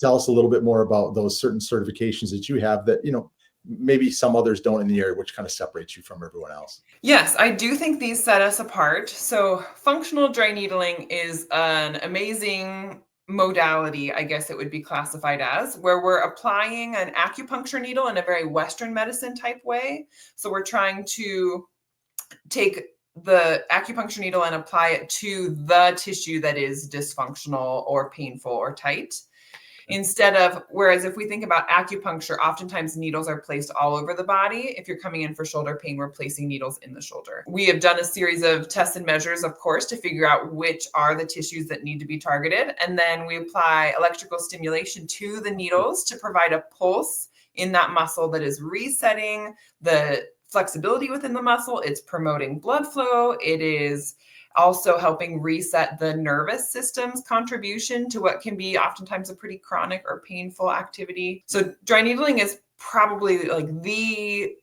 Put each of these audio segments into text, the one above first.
tell us a little bit more about those certain certifications that you have that, maybe some others don't in the area, which kind of separates you from everyone else. Yes, I do think these set us apart. So functional dry needling is an amazing modality, I guess it would be classified as, where we're applying an acupuncture needle in a very Western medicine type way. So we're trying to take the acupuncture needle and apply it to the tissue that is dysfunctional or painful or tight. Whereas if we think about acupuncture, oftentimes needles are placed all over the body. If you're coming in for shoulder pain, we're placing needles in the shoulder. We have done a series of tests and measures, of course, to figure out which are the tissues that need to be targeted. And then we apply electrical stimulation to the needles to provide a pulse in that muscle that is resetting the flexibility within the muscle. It's promoting blood flow. It is also helping reset the nervous system's contribution to what can be oftentimes a pretty chronic or painful activity. So dry needling is probably like the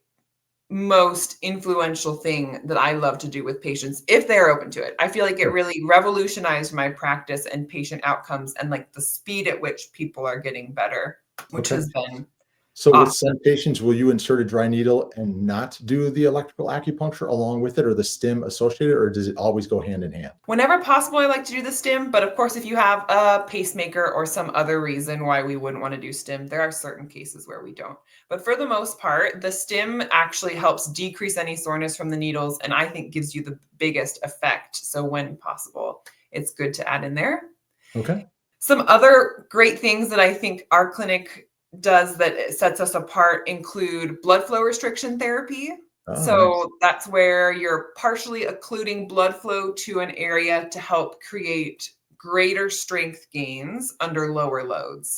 most influential thing that I love to do with patients if they're open to it. I feel like it really revolutionized my practice and patient outcomes and like the speed at which people are getting better, which has been So with awesome. some patients, will you insert a dry needle and not do the electrical acupuncture along with it or the stim associated, or does it always go hand in hand? Whenever possible, I like to do the stim, but of course, if you have a pacemaker or some other reason why we wouldn't want to do stim, there are certain cases where we don't. But for the most part, the stim actually helps decrease any soreness from the needles and I think gives you the biggest effect. So when possible, it's good to add in there. Okay. Some other great things that I think our clinic does that sets us apart include blood flow restriction therapy. Oh, So nice. that's where you're partially occluding blood flow to an area to help create greater strength gains under lower loads.